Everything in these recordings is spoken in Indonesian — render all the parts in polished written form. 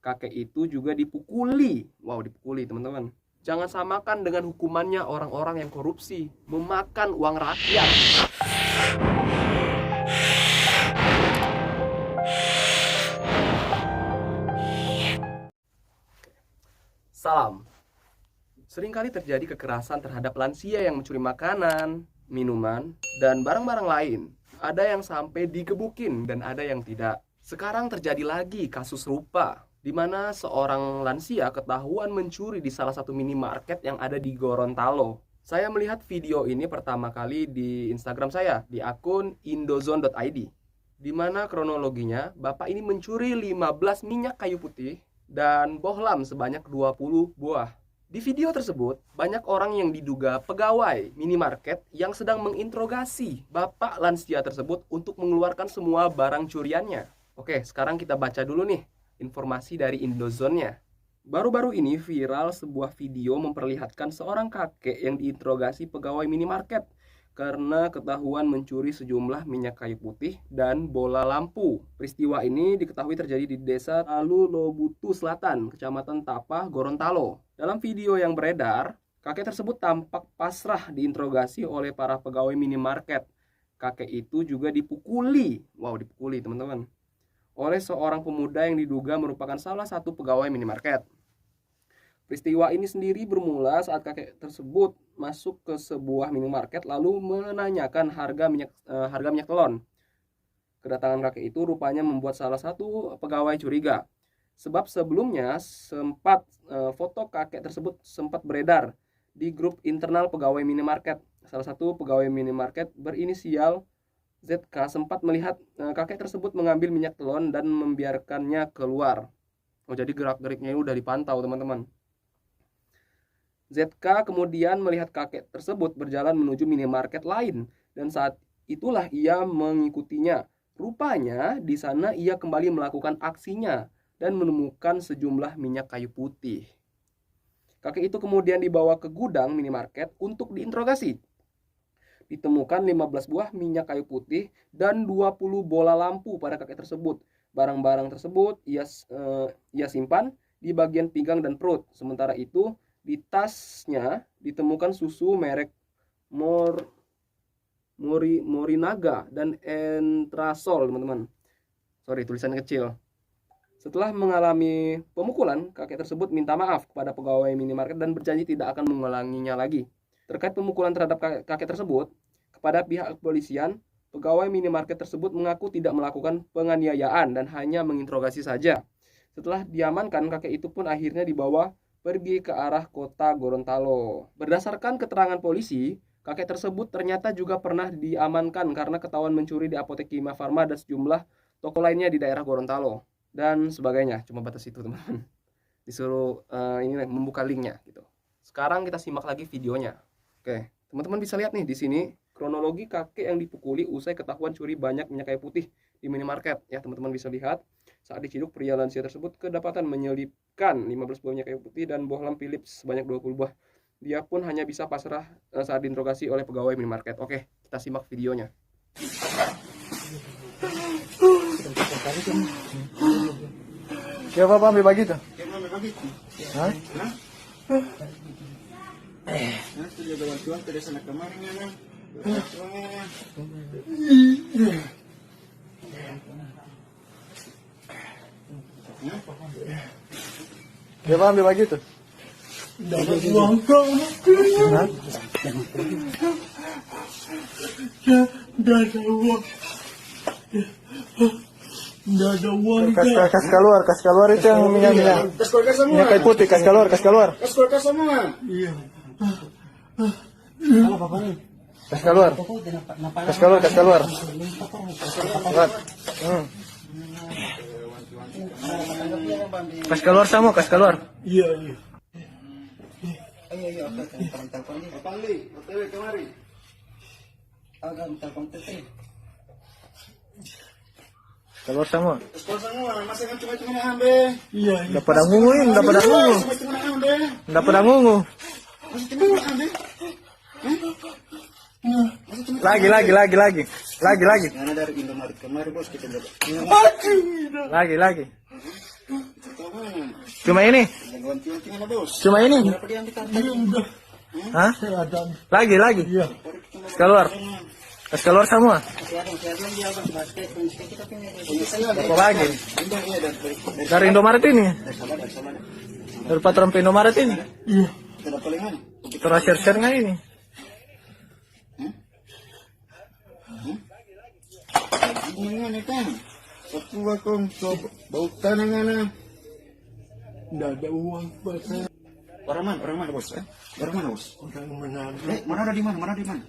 kakek itu juga dipukuli. Wow, dipukuli teman-teman. Jangan samakan dengan hukumannya orang-orang yang korupsi, memakan uang rakyat. Salam. Seringkali terjadi kekerasan terhadap lansia yang mencuri makanan, minuman, dan barang-barang lain. Ada yang sampai digebukin dan ada yang tidak. Sekarang terjadi lagi kasus serupa, di mana seorang lansia ketahuan mencuri di salah satu minimarket yang ada di Gorontalo. Saya melihat video ini pertama kali di Instagram saya, di akun indozone.id. Di mana kronologinya, bapak ini mencuri 15 minyak kayu putih dan bohlam sebanyak 20 buah. Di video tersebut, banyak orang yang diduga pegawai minimarket yang sedang menginterogasi bapak lansia tersebut untuk mengeluarkan semua barang curiannya. Oke, sekarang kita baca dulu nih informasi dari Indozone-nya. Baru-baru ini viral sebuah video memperlihatkan seorang kakek yang diinterogasi pegawai minimarket karena ketahuan mencuri sejumlah minyak kayu putih dan bola lampu. Peristiwa ini diketahui terjadi di Desa Talu Lobutu Selatan, Kecamatan Tapah, Gorontalo. Dalam video yang beredar, kakek tersebut tampak pasrah diinterogasi oleh para pegawai minimarket. Kakek itu juga dipukuli, wow, dipukuli teman-teman, oleh seorang pemuda yang diduga merupakan salah satu pegawai minimarket. Peristiwa ini sendiri bermula saat kakek tersebut masuk ke sebuah minimarket lalu menanyakan harga minyak telon. Kedatangan kakek itu rupanya membuat salah satu pegawai curiga. Sebab sebelumnya foto kakek tersebut sempat beredar di grup internal pegawai minimarket. Salah satu pegawai minimarket berinisial ZK sempat melihat kakek tersebut mengambil minyak telon dan membiarkannya keluar. Oh, jadi gerak-geriknya udah dipantau teman-teman. ZK kemudian melihat kakek tersebut berjalan menuju minimarket lain dan saat itulah ia mengikutinya. Rupanya di sana ia kembali melakukan aksinya dan menemukan sejumlah minyak kayu putih. Kakek itu kemudian dibawa ke gudang minimarket untuk diinterogasi. Ditemukan 15 buah minyak kayu putih dan 20 bola lampu pada kakek tersebut. Barang-barang tersebut ia simpan di bagian pinggang dan perut. Sementara itu di tasnya ditemukan susu merek Morinaga dan Entrasol, teman-teman. Sorry, tulisannya kecil. Setelah mengalami pemukulan, kakek tersebut minta maaf kepada pegawai minimarket dan berjanji tidak akan mengulanginya lagi. Terkait pemukulan terhadap kakek tersebut, kepada pihak kepolisian, pegawai minimarket tersebut mengaku tidak melakukan penganiayaan dan hanya menginterogasi saja. Setelah diamankan, kakek itu pun akhirnya dibawa pergi ke arah kota Gorontalo. Berdasarkan keterangan polisi, kakek tersebut ternyata juga pernah diamankan karena ketahuan mencuri di apotek Kimia Farma dan sejumlah toko lainnya di daerah Gorontalo dan sebagainya. Cuma batas itu teman-teman. Disuruh ini membuka linknya gitu. Sekarang kita simak lagi videonya. Oke, teman-teman bisa lihat nih di sini kronologi kakek yang dipukuli usai ketahuan curi banyak minyak kayu putih di minimarket. Ya, teman-teman bisa lihat saat diciduk pria lansia tersebut kedapatan menyelipkan 15 buah minyak kayu putih dan bohlam Philips sebanyak 20 buah. Dia pun hanya bisa pasrah saat diinterogasi oleh pegawai minimarket. Oke, kita simak videonya. Siapa ambil bagi tuh? Hah? Sudah bantuan dari sana kemarin ya. Siapa ambil bagi tuh? Dapat uang kau. Hah? Tidak ada uang. Tidak ada uang. Kas keluar itu yang minyak. Kas keluar semua. Minyak kayu putih, kas keluar. Kas keluar semua. Iya. Kas keluar. Angkat. Kas keluar semua, kas keluar. Iya. Ayo, telepon dia. Pali, OTW kemari. Agak telepon teteh. Keluar semua. Kas keluar semua. Masih kan cuma ambil. Iya. Enggak pada ngunguin, enggak pada ngungu. Masih cuma ambil. Enggak pada ngungu. Masih cuma ambil. Lagi. Karena dari Indomaret kemarin bos kita dapat. Lagi. Tahu mana? Cuma ini? Jagoan cium-cium mana bos? Cuma ini? Berapa dia yang ditarik? Hah? Lagi. Keluar. Keluar semua. Masih ada lagi abang basket kita punya. Apa lagi? Indah ya Dari Indomaret ini? dari sana. Dari patron Indomaret ini? Iya. Tidak paling mana? Terus share nggak ini? Gimana kan? Satu wakong bau tanah mana? Nggak ada uang buat saya. Orang mana bos? Orang mana bos? Orang Manado. Mana di mana?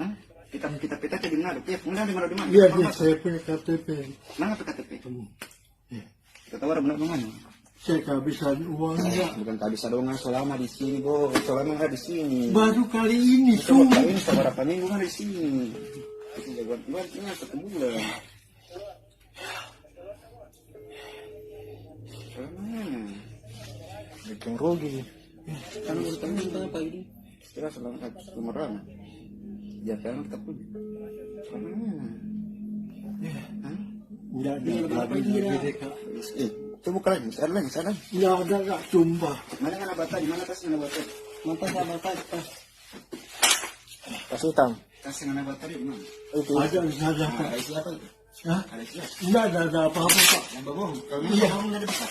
Hah? Kita ke di mana? Mana di mana? Iya, saya punya KTP. Mana tuh KTP? Kita tahu orang mana? Saya kehabisan uangnya. Bukan kehabisan uang selama di sini bos. Selama nggak di sini. Baru kali ini Coba ini beberapa minggu nggak di sini. Itu jagoan tinggal 1 bulan. Mana? Bikin rugi. Tanggung apa ini? Kita selama kemarin. Ya kan kita punya. nggak ada lagi mereka. Coba buka lagi, sana. Nggak ada, nggak sumpah. Mana kan abata? Di mana tas bata? Mata sama tas. Kas utang. Tas yang bata di mana? Itu. Ada di sana Pak. Ada isi apa? Hah? Ada isi apa? Nggak ada apa-apa Pak. Yang bagus. Kalau Iya. kamu nggak ada bisa.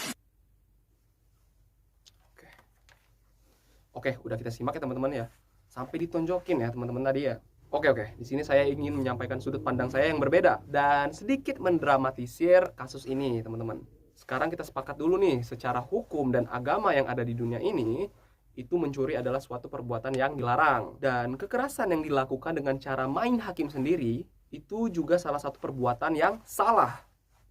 Oke, udah kita simak ya teman-teman ya. Sampai ditonjokin ya teman-teman tadi ya. Oke. Di sini saya ingin menyampaikan sudut pandang saya yang berbeda dan sedikit mendramatisir kasus ini, teman-teman. Sekarang kita sepakat dulu nih, secara hukum dan agama yang ada di dunia ini, itu mencuri adalah suatu perbuatan yang dilarang. Dan kekerasan yang dilakukan dengan cara main hakim sendiri, itu juga salah satu perbuatan yang salah.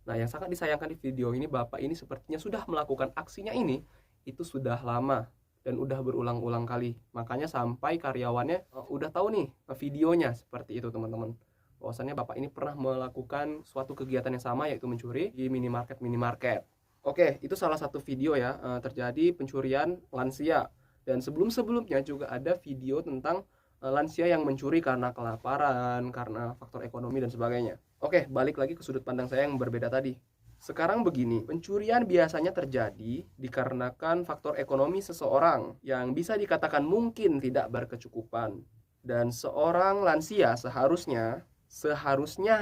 Nah, yang sangat disayangkan di video ini, Bapak ini sepertinya sudah melakukan aksinya ini, itu sudah lama. Dan udah berulang-ulang kali. Makanya sampai karyawannya udah tahu nih videonya seperti itu teman-teman. Bahwasannya Bapak ini pernah melakukan suatu kegiatan yang sama, yaitu mencuri di minimarket. Oke, itu salah satu video ya, terjadi pencurian lansia. Dan sebelum-sebelumnya juga ada video tentang lansia yang mencuri karena kelaparan, karena faktor ekonomi dan sebagainya. Oke, balik lagi ke sudut pandang saya yang berbeda tadi. Sekarang begini, pencurian biasanya terjadi dikarenakan faktor ekonomi seseorang yang bisa dikatakan mungkin tidak berkecukupan. Dan seorang lansia seharusnya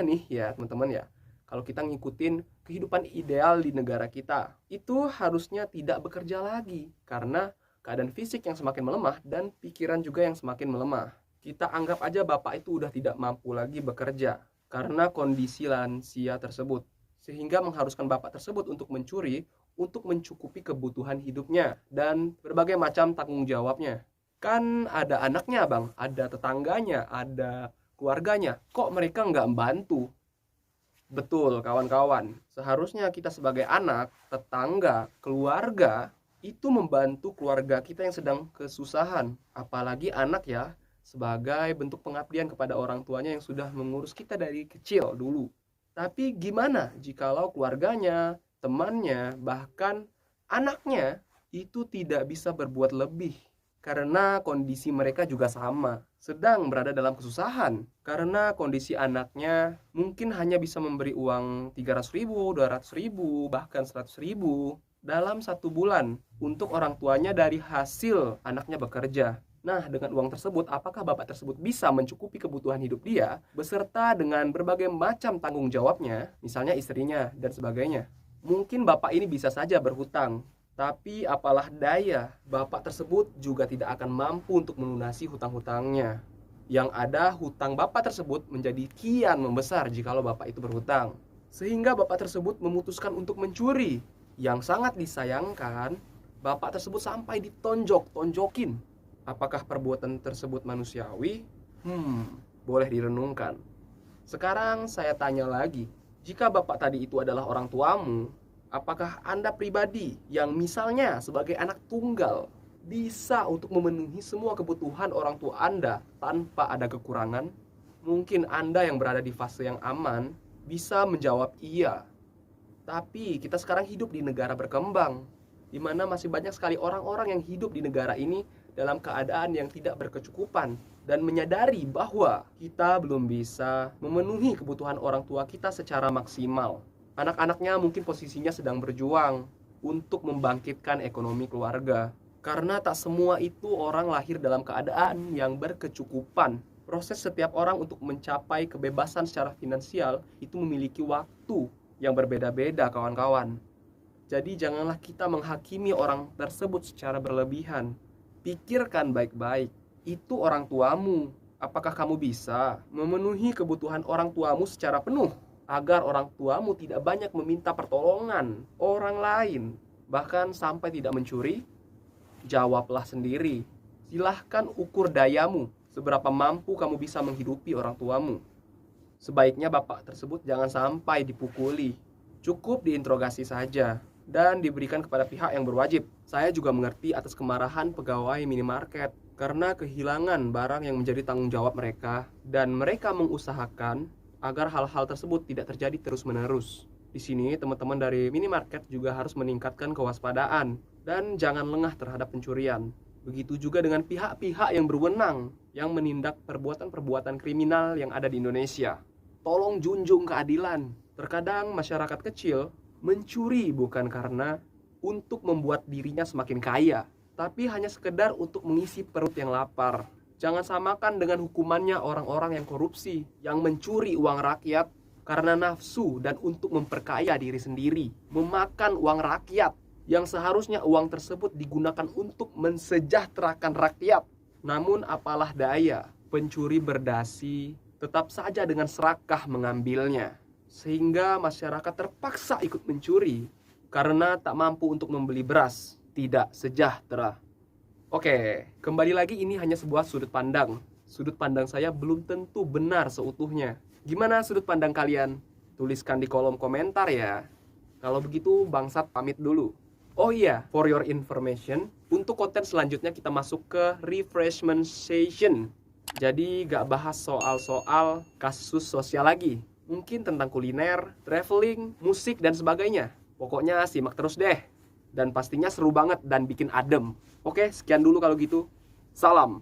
nih ya teman-teman ya, kalau kita ngikutin kehidupan ideal di negara kita, itu harusnya tidak bekerja lagi karena keadaan fisik yang semakin melemah dan pikiran juga yang semakin melemah. Kita anggap aja Bapak itu udah tidak mampu lagi bekerja karena kondisi lansia tersebut, sehingga mengharuskan Bapak tersebut untuk mencuri untuk mencukupi kebutuhan hidupnya dan berbagai macam tanggung jawabnya. Kan ada anaknya Bang, ada tetangganya, ada keluarganya. Kok mereka nggak membantu? Betul kawan-kawan, seharusnya kita sebagai anak, tetangga, keluarga itu membantu keluarga kita yang sedang kesusahan. Apalagi anak ya, sebagai bentuk pengabdian kepada orang tuanya yang sudah mengurus kita dari kecil dulu. Tapi gimana jikalau keluarganya, temannya, bahkan anaknya itu tidak bisa berbuat lebih? Karena kondisi mereka juga sama, sedang berada dalam kesusahan. Karena kondisi anaknya mungkin hanya bisa memberi uang 300.000, 200.000, bahkan 100.000 dalam 1 bulan untuk orang tuanya dari hasil anaknya bekerja. Nah, dengan uang tersebut, apakah Bapak tersebut bisa mencukupi kebutuhan hidup dia beserta dengan berbagai macam tanggung jawabnya, misalnya istrinya dan sebagainya? Mungkin Bapak ini bisa saja berhutang, tapi apalah daya, Bapak tersebut juga tidak akan mampu untuk melunasi hutang-hutangnya. Yang ada, hutang Bapak tersebut menjadi kian membesar jikalau Bapak itu berhutang. Sehingga Bapak tersebut memutuskan untuk mencuri. Yang sangat disayangkan, Bapak tersebut sampai ditonjokin. Apakah perbuatan tersebut manusiawi? Boleh direnungkan. Sekarang saya tanya lagi, jika Bapak tadi itu adalah orang tuamu, apakah Anda pribadi yang misalnya sebagai anak tunggal bisa untuk memenuhi semua kebutuhan orang tua Anda tanpa ada kekurangan? Mungkin Anda yang berada di fase yang aman bisa menjawab iya. Tapi kita sekarang hidup di negara berkembang, di mana masih banyak sekali orang-orang yang hidup di negara ini dalam keadaan yang tidak berkecukupan dan menyadari bahwa kita belum bisa memenuhi kebutuhan orang tua kita secara maksimal. Anak-anaknya mungkin posisinya sedang berjuang, untuk membangkitkan ekonomi keluarga. Karena tak semua itu orang lahir dalam keadaan yang berkecukupan. Proses setiap orang untuk mencapai kebebasan secara finansial itu memiliki waktu yang berbeda-beda, kawan-kawan. Jadi janganlah kita menghakimi orang tersebut secara berlebihan. Pikirkan baik-baik, itu orang tuamu. Apakah kamu bisa memenuhi kebutuhan orang tuamu secara penuh? Agar orang tuamu tidak banyak meminta pertolongan orang lain, bahkan sampai tidak mencuri? Jawablah sendiri. Silahkan ukur dayamu, seberapa mampu kamu bisa menghidupi orang tuamu. Sebaiknya bapak tersebut jangan sampai dipukuli. Cukup diinterogasi saja dan diberikan kepada pihak yang berwajib. Saya juga mengerti atas kemarahan pegawai minimarket karena kehilangan barang yang menjadi tanggung jawab mereka, dan mereka mengusahakan agar hal-hal tersebut tidak terjadi terus-menerus. Di sini teman-teman dari minimarket juga harus meningkatkan kewaspadaan dan jangan lengah terhadap pencurian. Begitu juga dengan pihak-pihak yang berwenang yang menindak perbuatan-perbuatan kriminal yang ada di Indonesia. Tolong junjung keadilan. Terkadang masyarakat kecil mencuri bukan karena untuk membuat dirinya semakin kaya, tapi hanya sekedar untuk mengisi perut yang lapar. Jangan samakan dengan hukumannya orang-orang yang korupsi, yang mencuri uang rakyat karena nafsu dan untuk memperkaya diri sendiri, memakan uang rakyat yang seharusnya uang tersebut digunakan untuk mensejahterakan rakyat. Namun apalah daya, pencuri berdasi tetap saja dengan serakah mengambilnya, sehingga masyarakat terpaksa ikut mencuri karena tak mampu untuk membeli beras, tidak sejahtera. Oke, kembali lagi, ini hanya sebuah sudut pandang. Sudut pandang saya belum tentu benar seutuhnya. Gimana sudut pandang kalian? Tuliskan di kolom komentar ya. Kalau begitu, Bangsat pamit dulu. Oh iya, for your information, untuk konten selanjutnya kita masuk ke refreshment session. Jadi gak bahas soal-soal kasus sosial lagi. Mungkin tentang kuliner, traveling, musik, dan sebagainya. Pokoknya simak terus deh. Dan pastinya seru banget dan bikin adem. Oke, sekian dulu kalau gitu. Salam.